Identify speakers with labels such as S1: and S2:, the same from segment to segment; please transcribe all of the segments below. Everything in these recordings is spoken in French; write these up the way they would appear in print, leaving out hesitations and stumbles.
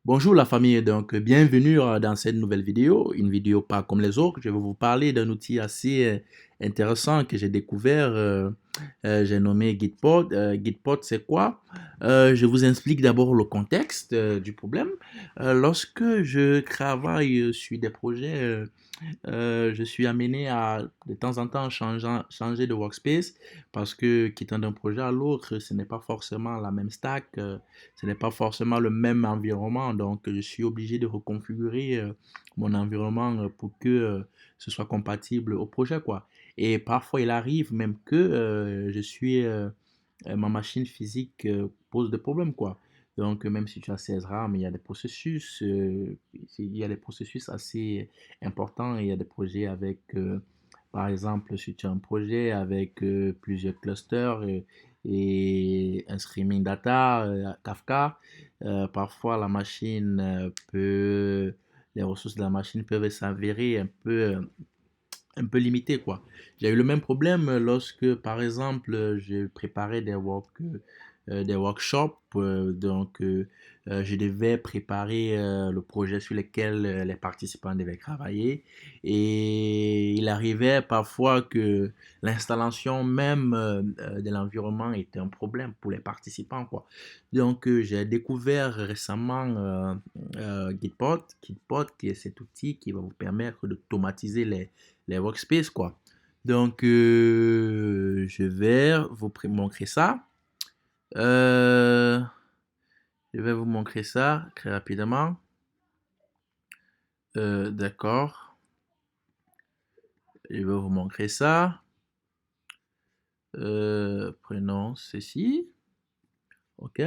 S1: Bonjour la famille, donc bienvenue dans cette nouvelle vidéo, une vidéo pas comme les autres. Je vais vous parler d'un outil assez intéressant que j'ai découvert, j'ai nommé Gitpod. Gitpod c'est quoi? Je vous explique d'abord le contexte du problème. Lorsque je travaille sur des projets je suis amené à de temps en temps changer de workspace parce que quittant d'un projet à l'autre, ce n'est pas forcément la même stack, ce n'est pas forcément le même environnement. Donc, je suis obligé de reconfigurer mon environnement pour que ce soit compatible au projet, quoi. Et parfois, il arrive même que ma machine physique pose des problèmes, quoi. Donc, même si tu as 16 RAM, il y a des processus assez importants. Il y a des projets avec, par exemple, si tu as un projet avec plusieurs clusters et un streaming data, Kafka, parfois les ressources de la machine peuvent s'avérer un peu limité, quoi. J'ai eu le même problème lorsque, par exemple, je préparais des workshops, je devais préparer le projet sur lequel les participants devaient travailler et il arrivait parfois que l'installation même de l'environnement était un problème pour les participants, quoi. Donc, j'ai découvert récemment Gitpod, qui est cet outil qui va vous permettre d'automatiser les workspaces, quoi. Donc, je vais vous montrer ça. Euh, je vais vous montrer ça très rapidement. D'accord. Je vais vous montrer ça. Prenons ceci. OK.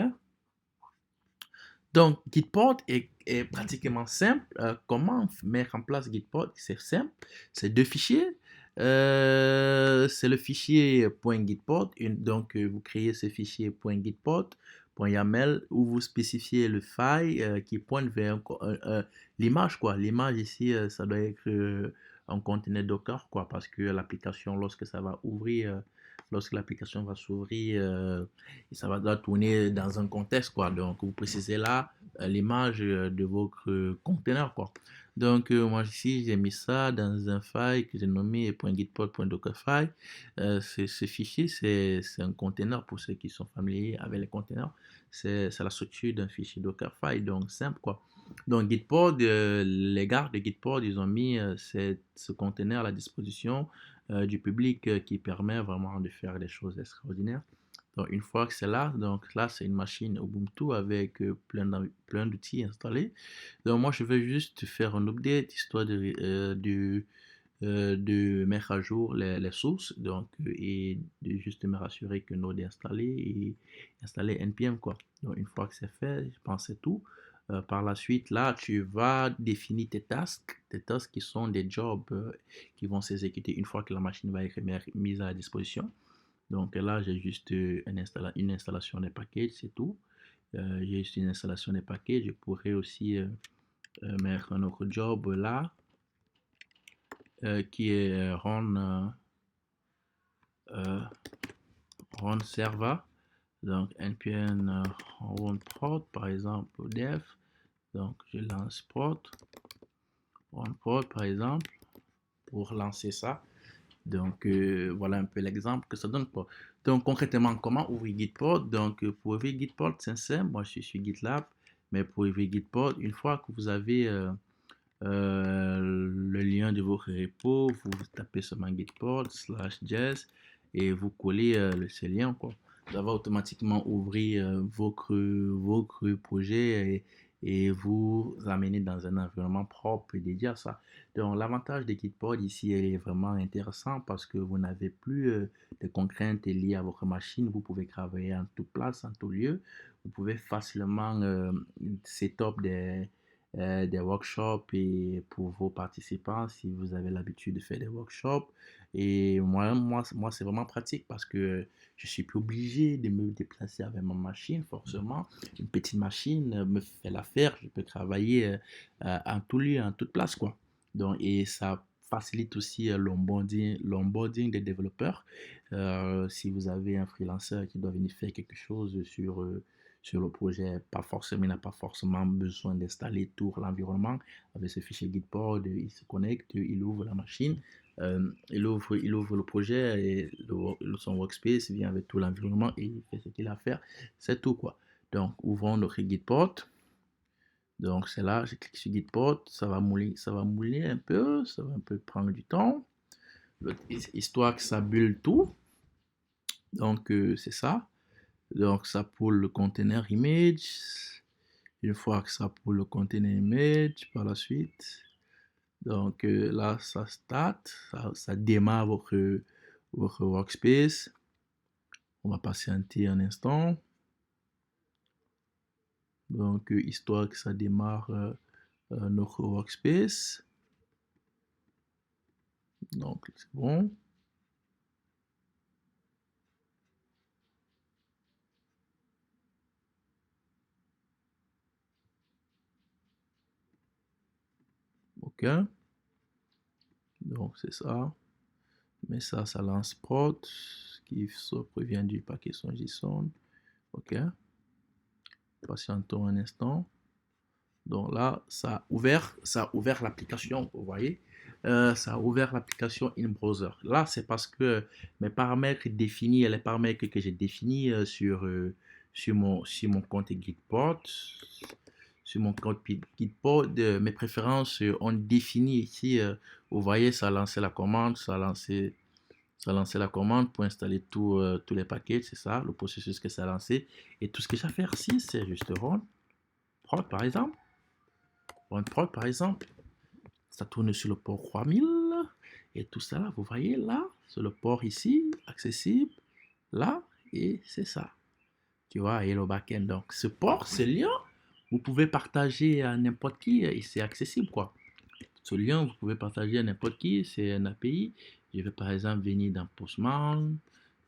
S1: Donc, Gitpod est pratiquement simple. Comment mettre en place Gitpod? C'est simple. C'est deux fichiers. C'est le fichier .gitpod. Donc, vous créez ce fichier .gitpod, .yaml, où vous spécifiez le file qui pointe vers l'image, quoi. L'image ici, ça doit être un conteneur Docker, quoi, parce que l'application, lorsque l'application va s'ouvrir, et ça va doit tourner dans un contexte, quoi. Donc, vous précisez là l'image de votre conteneur, quoi. Donc, moi ici, j'ai mis ça dans un file que j'ai nommé .gitpod.dockerfile. Ce fichier, c'est un conteneur pour ceux qui sont familiers avec les conteneurs. C'est la structure d'un fichier Dockerfile, donc simple, quoi. Donc, Gitpod, les gars de Gitpod, ils ont mis ce conteneur à la disposition du public qui permet vraiment de faire des choses extraordinaires. Donc, une fois que c'est là, donc là, c'est une machine Ubuntu avec plein d'outils installés. Donc, moi, je vais juste faire un update histoire de mettre à jour les sources donc, et de juste me rassurer que Node est installé et installer NPM, quoi. Donc, une fois que c'est fait, je pense que c'est tout. Par la suite, là, tu vas définir tes tasks qui sont des jobs qui vont s'exécuter une fois que la machine va être mise à disposition. Donc là, j'ai juste une installation des packages, c'est tout. J'ai juste une installation des packages. Je pourrais aussi mettre un autre job là, qui est run server. Donc npm run prod, par exemple, dev. Donc je lance prod, run prod, par exemple, pour lancer ça. Donc, voilà un peu l'exemple que ça donne, quoi. Donc, concrètement, comment ouvrir Gitpod? Donc, pour ouvrir Gitpod, c'est simple. Moi, je suis sur GitLab. Mais pour ouvrir Gitpod, une fois que vous avez le lien de votre repo, vous tapez seulement Gitpod /js et vous collez ce lien, quoi. Ça va automatiquement ouvrir votre projet et vous amener dans un environnement propre et dédié à ça. Donc, l'avantage de Gitpod ici est vraiment intéressant parce que vous n'avez plus de contraintes liées à votre machine. Vous pouvez travailler en toute place, en tout lieu. Vous pouvez facilement setup des workshops et pour vos participants si vous avez l'habitude de faire des workshops. Et moi c'est vraiment pratique parce que je suis plus obligé de me déplacer avec ma machine, forcément. Une petite machine me fait l'affaire, je peux travailler en tout lieu, en toute place, quoi. Donc, et ça facilite aussi l'onboarding des développeurs. Si vous avez un freelancer qui doit venir faire quelque chose sur le projet. Pas forcément, il n'a pas forcément besoin d'installer tout l'environnement. Avec ce fichier Gitpod, il se connecte, il ouvre la machine, il ouvre le projet et son workspace vient avec tout l'environnement et il fait ce qu'il a à faire. C'est tout quoi. Donc, ouvrons notre Gitpod. Donc, c'est là, je clique sur Gitpod, ça va mouler un peu, ça va un peu prendre du temps, histoire que ça bulle tout. Donc, c'est ça. Donc, ça pour le container image. Une fois que ça pour le container image, par la suite. Donc, là, ça start, ça démarre votre workspace. On va patienter un instant. Donc, histoire que ça démarre notre workspace. Donc, c'est bon. OK. Donc, c'est ça. Mais ça lance prod qui provient du paquet son JSON. OK. Patientons un instant. Donc là, ça a ouvert l'application, vous voyez. Ça a ouvert l'application in browser. Là, c'est parce que mes paramètres définis, les paramètres que j'ai définis sur mon compte Gitpod, mes préférences ont défini ici. Vous voyez, ça a lancé la commande, ça a lancé la commande pour installer tous les paquets, c'est ça, le processus que ça a lancé. Et tout ce que j'ai à faire ici, c'est juste run prod par exemple. OneProd par exemple, ça tourne sur le port 3000 et tout ça là, vous voyez là, sur le port ici, accessible, là, et c'est ça. Tu vois, et le backend. Donc, ce port, ce lien, vous pouvez partager à n'importe qui et c'est accessible quoi. Ce lien, vous pouvez partager à n'importe qui, c'est un API. Je vais par exemple venir dans Postman,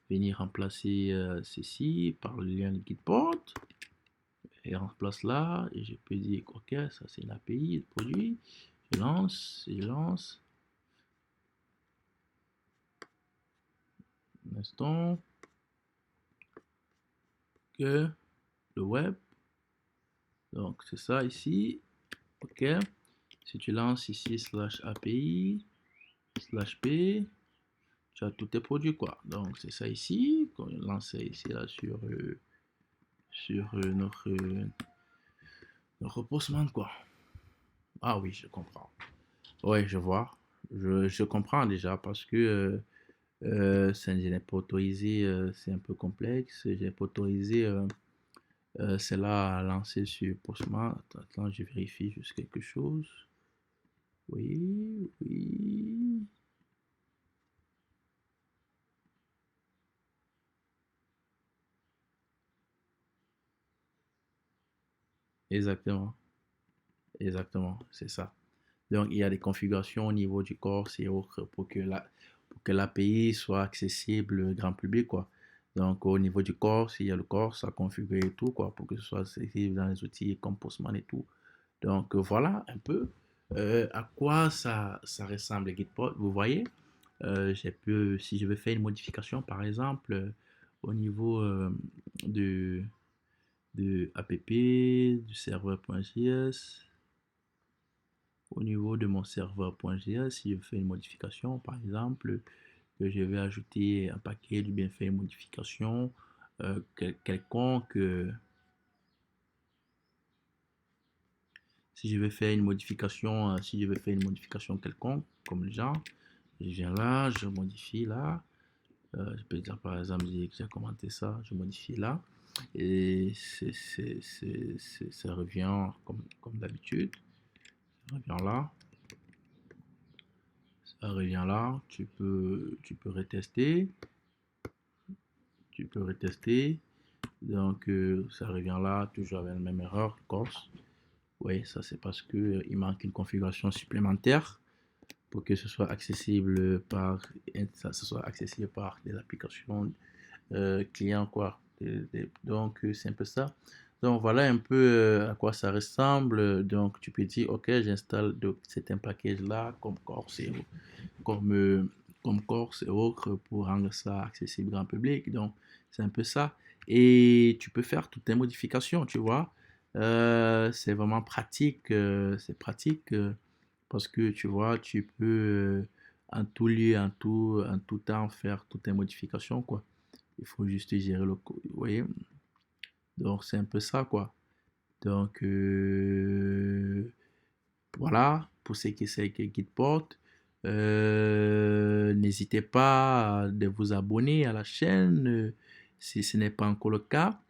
S1: venir remplacer ceci par le lien de Gitpod et remplace là et je peux dire ok, ça c'est une API de produit. Je lance. Un instant. Que le web. Donc, c'est ça ici. OK. Si tu lances ici slash API, slash P, tu as tous tes produits, quoi. Donc, c'est ça ici. Qu'on lance ici, là, sur notre Postman, quoi. Ah oui, je comprends. Ouais, je vois. Je comprends déjà parce que je n'ai pas autorisé, c'est un peu complexe. Je n'ai pas autorisé celle-là à lancer sur Postman. Attends, je vérifie juste quelque chose. Oui, oui. Exactement. Exactement. C'est ça. Donc, il y a des configurations au niveau du corps et autres pour que l'API soit accessible au grand public, quoi. Donc, au niveau du corps, il y a le corps, ça configure et tout, quoi, pour que ce soit accessible dans les outils comme Postman et tout. Donc, voilà un peu à quoi ça ressemble Gitpod. Vous voyez, si je veux faire une modification, par exemple, au niveau de, app, du serveur.js, au niveau de mon serveur.js, si je fais une modification, par exemple, que je vais ajouter un paquet ou bien faire une modification quelconque, si je vais faire une modification, si je vais faire une modification quelconque, comme le genre, je viens là, je modifie là. Je peux dire par exemple, que j'ai commenté ça, je modifie là. Et ça revient comme d'habitude. Ça revient là. Ça revient là. Tu peux retester. Tu peux retester. Donc, ça revient là, toujours avec la même erreur, course. Oui, ça c'est parce que il manque une configuration supplémentaire pour que ce soit accessible par des applications clients quoi. Donc c'est un peu ça. Donc voilà un peu à quoi ça ressemble. Donc tu peux dire ok, j'installe certains packages là comme Corse comme comme Corse et autres pour rendre ça accessible grand public. Donc c'est un peu ça. et tu peux faire toutes tes modifications, tu vois. C'est vraiment pratique, c'est pratique parce que tu vois, tu peux en tout lieu, en tout temps faire toutes tes modifications, quoi. Il faut juste gérer le code, vous voyez. Donc c'est un peu ça, quoi. Donc voilà, pour ceux qui essaient avec Gitport, n'hésitez pas de vous abonner à la chaîne si ce n'est pas encore le cas.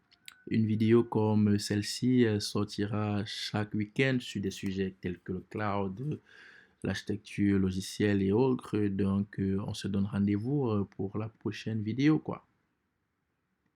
S1: Une vidéo comme celle-ci sortira chaque week-end sur des sujets tels que le cloud, l'architecture logicielle et autres. Donc, on se donne rendez-vous pour la prochaine vidéo, quoi.